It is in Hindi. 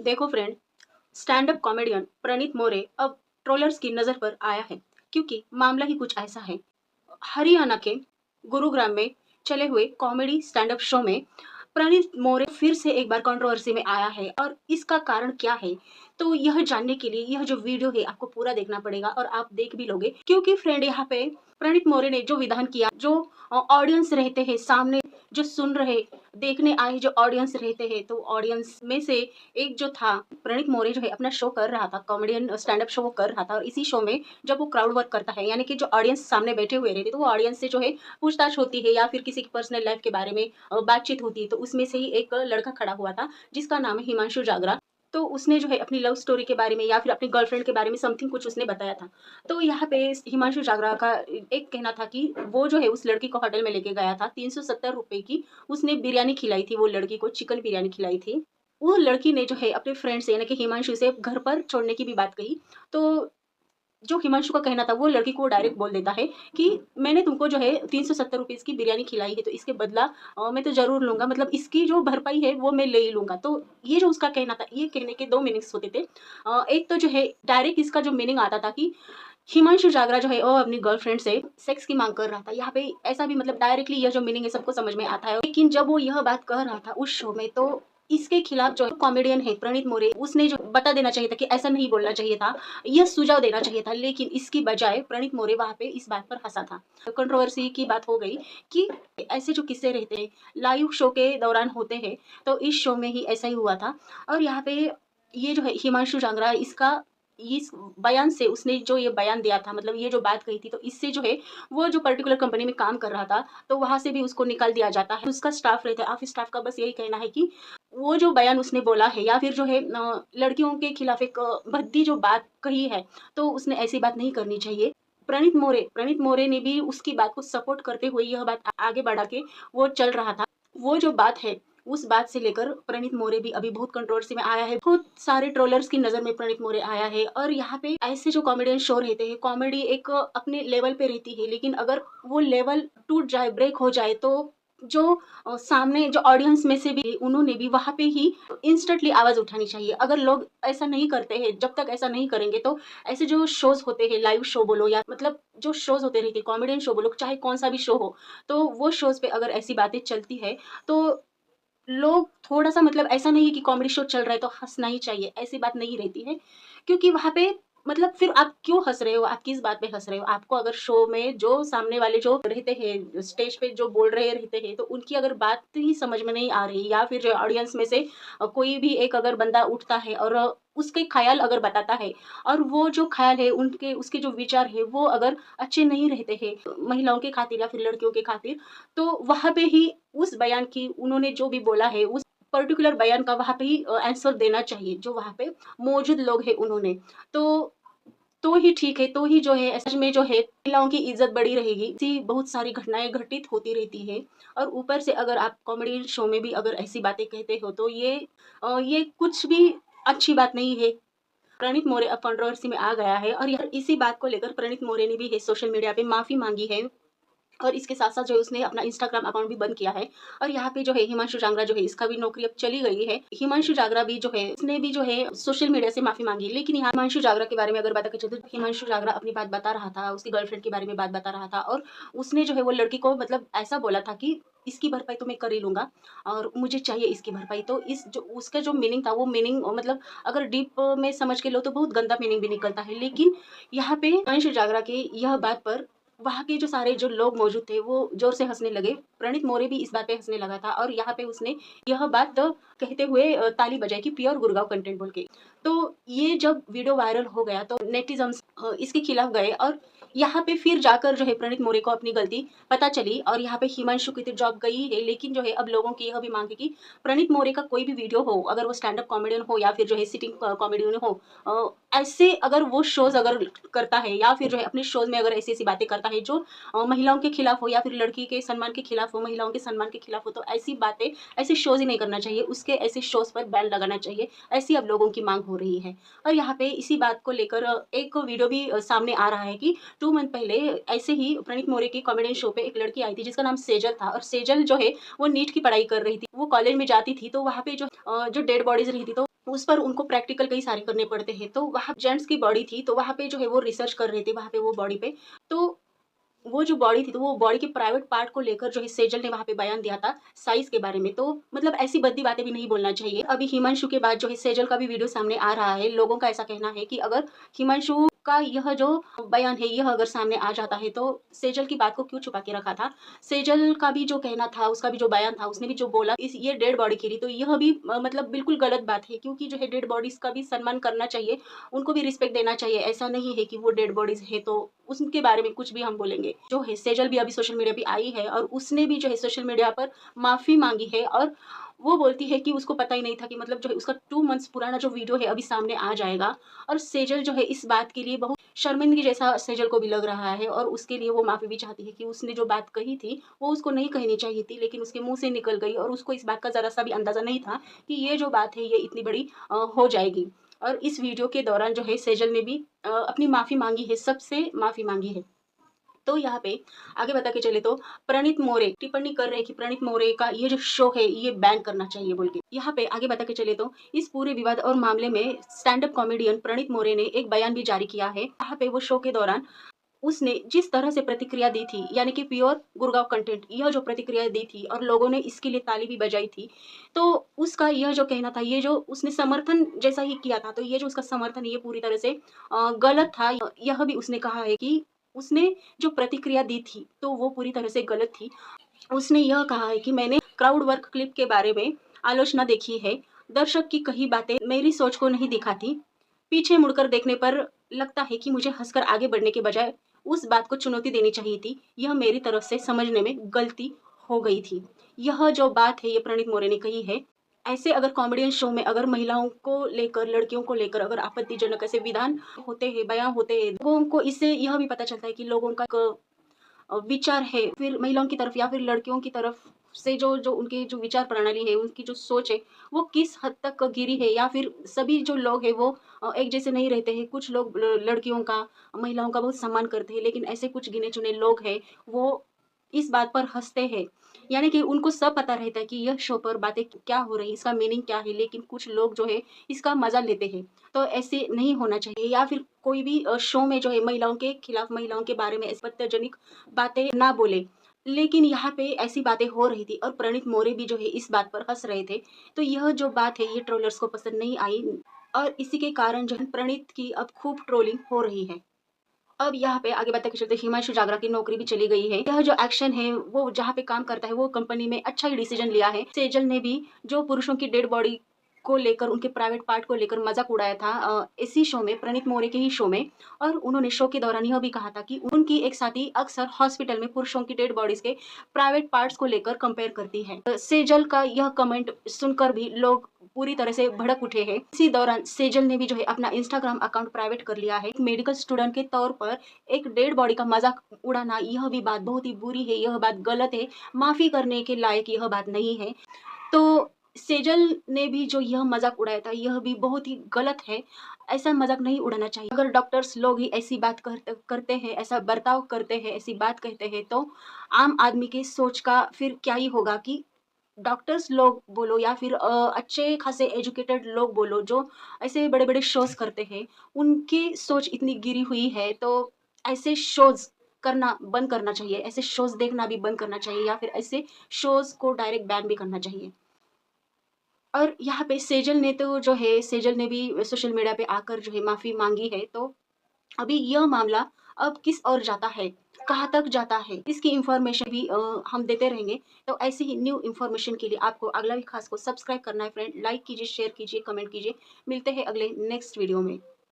देखो फ्रेंड, स्टैंड अप कॉमेडियन प्रणीत मोरे अब ट्रोलर्स की नज़र पर आया है, क्योंकि मामला ही कुछ ऐसा है। हरियाणा के गुरुग्राम में चले हुए कॉमेडी स्टैंड अप शो में प्रणीत मोरे फिर से एक बार कंट्रोवर्सी में आया है और इसका कारण क्या है? तो यह जानने के लिए यह जो वीडियो है आपको पूरा देखना पड़ेगा और आप देख भी लोगे, क्योंकि फ्रेंड यहाँ पे प्रणीत मोरे ने जो विधान किया, जो ऑडियंस रहते हैं सामने, जो सुन रहे, देखने आए जो ऑडियंस रहते हैं, तो ऑडियंस में से एक जो था, प्रणीत मोरे जो है अपना शो कर रहा था, कॉमेडियन स्टैंड अप शो वो कर रहा था और इसी शो में जब वो क्राउड वर्क करता है, यानी कि जो ऑडियंस सामने बैठे हुए रहते, तो वो ऑडियंस से जो है पूछताछ होती है या फिर किसी की पर्सनल लाइफ के बारे में बातचीत होती है। तो उसमें से ही एक लड़का खड़ा हुआ था जिसका नाम है हिमांशु जागरा। तो उसने जो है अपनी लव स्टोरी के बारे में या फिर अपनी गर्लफ्रेंड के बारे में समथिंग कुछ उसने बताया था। तो यहाँ पे हिमांशु जागरा का एक कहना था कि वो जो है उस लड़की को होटल में लेके गया था, 370 रुपए की उसने बिरयानी खिलाई थी, वो लड़की को चिकन बिरयानी खिलाई थी। वो लड़की ने जो है अपने फ्रेंड से, यानी कि हिमांशु से घर पर छोड़ने की भी बात कही। तो जो हिमांशु का कहना था, वो लड़की को डायरेक्ट बोल देता है कि मैंने तुमको जो है 370 रुपीज़ की बिरयानी खिलाई है, तो इसके बदला मैं तो ज़रूर लूँगा, मतलब इसकी जो भरपाई है वो मैं ले ही लूँगा। तो ये जो उसका कहना था, ये कहने के 2 मीनिंग्स होते थे। एक तो जो है डायरेक्ट इसका जो मीनिंग आता था कि हिमांशु जागरा जो है वो अपनी गर्लफ्रेंड से सेक्स की माँग कर रहा था। यहाँ पे ऐसा भी, मतलब डायरेक्टली यह जो मीनिंग है सबको समझ में आता है। लेकिन जब वो यह बात कह रहा था उस शो में, तो इसके खिलाफ जो कॉमेडियन है प्रणीत मोरे, उसने जो बता देना चाहिए था कि ऐसा नहीं बोलना चाहिए था, यह सुझाव देना चाहिए था, लेकिन इसकी बजाय प्रणीत मोरे वहाँ पे इस बात पर हँसा था। कंट्रोवर्सी की बात हो गई कि ऐसे जो किस्से रहते हैं, लाइव शो के दौरान होते हैं, तो इस शो में ही ऐसा ही हुआ था। और यहाँ पे ये जो है हिमांशु जांगरा, इसका इस बयान से, उसने जो ये बयान दिया था, मतलब ये जो बात कही थी, तो इससे जो है वो जो पर्टिकुलर कंपनी में काम कर रहा था, तो वहाँ से भी उसको निकाल दिया जाता है। उसका स्टाफ रहता है, ऑफिस स्टाफ का बस यही कहना है कि वो जो बयान उसने बोला है या फिर जो है लड़कियों के खिलाफ एक भद्दी जो बात कही है, तो उसने ऐसी बात नहीं करनी चाहिए। प्रणीत मोरे ने भी उसकी बात को सपोर्ट करते हुए यह बात आगे बढ़ा के वो चल रहा था। वो जो बात है, उस बात से लेकर प्रणीत मोरे भी अभी बहुत कंट्रोवर्सी में आया है। बहुत सारे ट्रोलर्स की नज़र में प्रणीत मोरे आया है और यहाँ पे ऐसे जो कॉमेडियन शो रहते हैं, कॉमेडी एक अपने लेवल पे रहती है, लेकिन अगर वो लेवल टूट जाए, ब्रेक हो जाए, तो जो सामने जो ऑडियंस में से भी उन्होंने भी वहाँ पे ही इंस्टेंटली आवाज़ उठानी चाहिए। अगर लोग ऐसा नहीं करते हैं, जब तक ऐसा नहीं करेंगे, तो ऐसे जो शोज़ होते हैं, लाइव शो बोलो या मतलब जो शोज़ होते रहते हैं, कॉमेडियन शो बोलो, चाहे कौन-सा भी शो हो, तो वो शोज़ पे अगर ऐसी बातें चलती है, तो लोग थोड़ा-सा, मतलब ऐसा नहीं है कि कॉमेडी शो चल रहा है तो हँसना ही चाहिए, ऐसी बात नहीं रहती है। क्योंकि वहाँ पे, मतलब फिर आप क्यों हँस रहे हो? आप किस बात पे हँस रहे हो? आपको अगर शो में जो सामने वाले जो रहते हैं, स्टेज पे जो बोल रहे रहते हैं, तो उनकी अगर बात ही समझ में नहीं आ रही, या फिर जो ऑडियंस में से कोई भी एक अगर बंदा उठता है और उसके ख़्याल अगर बताता है, और वो जो ख़्याल है, उनके उसके जो विचार है, वो अगर अच्छे नहीं रहते हैं महिलाओं के खातिर या फिर लड़कियों के खातिर, तो वहाँ पे ही उस बयान की, उन्होंने जो भी बोला है, उस पर्टिकुलर बयान का वहाँ पे ही आंसर देना चाहिए, जो वहाँ पे मौजूद लोग हैं उन्होंने। तो तो ही ठीक है, तो ही जो है सच में जो है महिलाओं की इज़्ज़त बढ़ी रहेगी। ऐसी बहुत सारी घटनाएँ घटित होती रहती हैं और ऊपर से अगर आप कॉमेडी शो में भी अगर ऐसी बातें कहते हो, तो ये कुछ भी अच्छी बात नहीं है। प्रणीत मोरे अब कंट्रोवर्सी में आ गया है और यार इसी बात को लेकर प्रणीत मोरे ने भी है सोशल मीडिया पे माफ़ी माँगी है। और इसके साथ-साथ जो है उसने अपना इंस्टाग्राम अकाउंट भी बंद किया है और यहाँ पे जो है हिमांशु जांगरा जो है, इसका भी नौकरी अब चली गई है। हिमांशु जांगरा भी जो है, उसने भी जो है सोशल मीडिया से माफ़ी माँगी। लेकिन यहाँ हिमांशु जांगरा के बारे में अगर बात करें, तो हिमांशु जांगरा अपनी बात बता रहा था, उसकी गर्लफ्रेंड के बारे में बात बता रहा था और उसने जो है वो लड़की को, मतलब ऐसा बोला था कि इसकी भरपाई तो मैं कर ही लूँगा और मुझे चाहिए इसकी भरपाई। तो इस जो उसका जो मीनिंग था, वो मीनिंग मतलब अगर डीप में समझ के लो तो बहुत गंदा मीनिंग भी निकलता है। लेकिन यहाँ पे हिमांशु जांगरा की यह बात पर वहाँ के जो सारे जो लोग मौजूद थे, वो ज़ोर से हँसने लगे। प्रणीत मोरे भी इस बात पे हँसने लगा था और यहाँ पे उसने यह बात कहते हुए ताली बजाई कि प्योर गुड़गाँव कंटेंट बोल के। तो ये जब वीडियो वायरल हो गया, तो नेटिज़न्स इसके खिलाफ गए और यहाँ पे फिर जाकर जो है प्रणीत मोरे को अपनी गलती पता चली और यहाँ पे हिमांशु की तो जॉब गई है, लेकिन जो है अब लोगों की यह भी माँग है कि प्रणीत मोरे का कोई भी वीडियो हो, अगर वो स्टैंड अप कॉमेडियन हो या फिर जो है सिटिंग कॉमेडियन हो, ऐसे अगर वो शोज़ अगर करता है या फिर जो है अपने शोज़ में अगर ऐसी-ऐसी बातें करता है जो महिलाओं के खिलाफ हो या फिर लड़की के सम्मान के खिलाफ हो, महिलाओं के सम्मान के खिलाफ हो, तो ऐसी बातें, ऐसे शोज़ ही नहीं करना चाहिए। उसके ऐसे शोज़ पर बैन लगाना चाहिए, ऐसी अब लोगों की माँग हो रही है। और यहाँ पे इसी बात को लेकर एक वीडियो भी सामने आ रहा है कि 2 मंथ पहले ऐसे ही प्रणीत मोरे के कॉमेडियन शो पे एक लड़की आई थी जिसका नाम सेजल था और सेजल जो है वो नीट की पढ़ाई कर रही थी। वो कॉलेज में जाती थी, तो वहाँ पे जो डेड बॉडीज़ रही थी, तो उस पर उनको प्रैक्टिकल कई सारे करने पड़ते हैं। तो वहाँ जेंट्स की बॉडी थी, तो वहाँ पे जो है वो रिसर्च कर रहे थे वहाँ पे वो बॉडी पे। तो वो जो बॉडी थी, तो वो बॉडी के प्राइवेट पार्ट को लेकर जो है सेजल ने वहाँ पे बयान दिया था साइज़ के बारे में। तो मतलब ऐसी भद्दी बातें भी नहीं बोलना चाहिए। अभी हिमांशु के बाद जो है सेजल का भी वीडियो सामने आ रहा है। लोगों का ऐसा कहना है कि अगर हिमांशु का यह जो बयान है, यह अगर सामने आ जाता है, तो सेजल की बात को क्यों छुपा के रखा था? सेजल का भी जो कहना था, उसका भी जो बयान था, उसने भी जो बोला इस ये डेड बॉडी के लिए, तो यह भी मतलब बिल्कुल गलत बात है, क्योंकि जो है डेड बॉडीज़ का भी सम्मान करना चाहिए, उनको भी रिस्पेक्ट देना चाहिए। ऐसा नहीं है कि वो डेड बॉडीज़ है तो उसके बारे में कुछ भी हम बोलेंगे। जो है सेजल भी अभी सोशल मीडिया पे आई है और उसने भी जो है सोशल मीडिया पर माफ़ी माँगी है और वो बोलती है कि उसको पता ही नहीं था कि मतलब जो है उसका 2 मंथ्स पुराना जो वीडियो है अभी सामने आ जाएगा। और सेजल जो है इस बात के लिए बहुत शर्मिंदगी जैसा सेजल को भी लग रहा है और उसके लिए वो माफ़ी भी चाहती है कि उसने जो बात कही थी, वो उसको नहीं कहनी चाहिए थी, लेकिन उसके मुँह से निकल गई और उसको इस बात का ज़रा-सा भी अंदाज़ा नहीं था कि ये जो बात है ये इतनी बड़ी हो जाएगी। और इस वीडियो के दौरान जो है सेजल ने भी अपनी माफ़ी माँगी है, सबसे माफ़ी माँगी है। तो यहाँ पे आगे बता के चले तो प्रणीत मोरे टिप्पणी कर रहे हैं कि प्रणीत मोरे का ये जो शो है ये बैन करना चाहिए बोल के। यहाँ पे आगे बता के चले तो इस पूरे विवाद और मामले में स्टैंड अप कॉमेडियन प्रणीत मोरे ने एक बयान भी जारी किया है। यहाँ पे वो शो के दौरान उसने जिस तरह से प्रतिक्रिया दी थी, यानी कि प्योर गुड़गाँव कंटेंट, यह जो प्रतिक्रिया दी थी और लोगों ने इसके लिए ताली भी बजाई थी। तो उसका यह जो कहना था, ये जो उसने समर्थन जैसा ही किया था, तो ये जो उसका समर्थन है ये पूरी तरह से गलत था। यह भी उसने कहा है कि उसने जो प्रतिक्रिया दी थी, तो वो पूरी तरह से गलत थी। उसने यह कहा है कि मैंने क्राउड वर्क क्लिप के बारे में आलोचना देखी है। दर्शक की कही बातें मेरी सोच को नहीं दिखाती। पीछे मुड़कर देखने पर लगता है कि मुझे हँसकर आगे बढ़ने के बजाय उस बात को चुनौती देनी चाहिए थी। यह मेरी तरफ से समझने में गलती हो गई थी। यह जो बात है ये प्रणीत मोरे ने कही है। ऐसे अगर कॉमेडियन शो में अगर महिलाओं को लेकर, लड़कियों को लेकर अगर आपत्तिजनक ऐसे विधान होते हैं, बयान होते हैं, लोगों को इससे यह भी पता चलता है कि लोगों का विचार है, फिर महिलाओं की तरफ या फिर लड़कियों की तरफ से जो जो उनकी जो विचार प्रणाली है, उनकी जो सोच है, वो किस हद तक गिरी है या फिर सभी जो लोग हैं वो एक जैसे नहीं रहते हैं। कुछ लोग लड़कियों का, महिलाओं का बहुत सम्मान करते हैं, लेकिन ऐसे कुछ गिने-चुने लोग हैं, वो इस बात पर हँसते हैं। यानी कि उनको सब पता रहता है कि यह शो पर बातें क्या हो रही है, इसका मीनिंग क्या है, लेकिन कुछ लोग जो है इसका मज़ा लेते हैं। तो ऐसे नहीं होना चाहिए या फिर कोई भी शो में जो है महिलाओं के खिलाफ, महिलाओं के बारे में आपत्तिजनक बातें ना बोले। लेकिन यहाँ पे ऐसी बातें हो रही थी और प्रणीत मोरे भी जो है इस बात पर हँस रहे थे। तो यह जो बात है ये ट्रोलर्स को पसंद नहीं आई और इसी के कारण जो है प्रणीत की अब खूब ट्रोलिंग हो रही है। अब यहाँ पे आगे बढ़ते के चलते हिमांशु जागरा की नौकरी भी चली गई है। यह जो एक्शन है वो जहाँ पे काम करता है वो कंपनी में अच्छा ही डिसीजन लिया है। सेजल ने भी जो पुरुषों की डेड बॉडी को लेकर, उनके प्राइवेट पार्ट को लेकर मजाक उड़ाया था इसी शो में, प्रणीत मोरे के ही शो में। और उन्होंने शो के दौरान यह भी कहा था कि उनकी एक साथी अक्सर हॉस्पिटल में पुरुषों की डेड बॉडीज के प्राइवेट पार्ट्स को लेकर कंपेयर करती है। सेजल का यह कमेंट सुनकर भी लोग पूरी तरह से भड़क उठे हैं। इसी दौरान सेजल ने भी जो है अपना इंस्टाग्राम अकाउंट प्राइवेट कर लिया है। एक मेडिकल स्टूडेंट के तौर पर एक डेड बॉडी का मजाक उड़ाना, यह भी बात बहुत ही बुरी है, यह बात गलत है, माफ़ी करने के लायक यह बात नहीं है। तो सेजल ने भी जो यह मज़ाक उड़ाया था, यह भी बहुत ही गलत है। ऐसा मज़ाक नहीं उड़ाना चाहिए। अगर डॉक्टर्स लोग ही ऐसी बात करते हैं, ऐसा बर्ताव करते हैं, ऐसी बात कहते हैं, तो आम आदमी की सोच का फिर क्या ही होगा कि डॉक्टर्स लोग बोलो या फिर अच्छे खासे एजुकेटेड लोग बोलो, जो ऐसे बड़े-बड़े शोज़ करते हैं, उनकी सोच इतनी गिरी हुई है, तो ऐसे शोज़ करना बंद करना चाहिए। ऐसे शोज़ देखना भी बंद करना चाहिए या फिर ऐसे शोज़ को डायरेक्ट बैन भी करना चाहिए। और यहाँ पे सेजल ने तो जो है, सेजल ने भी सोशल मीडिया पे आकर जो है माफ़ी माँगी है, तो अभी यह मामला अब किस ओर जाता है, कहाँ तक जाता है, इसकी इन्फॉर्मेशन भी हम देते रहेंगे। तो ऐसे ही न्यू इन्फॉर्मेशन के लिए आपको अगला भी खास को सब्सक्राइब करना है फ्रेंड, लाइक कीजिए, शेयर कीजिए, कमेंट कीजिए। मिलते हैं अगले नेक्स्ट वीडियो में।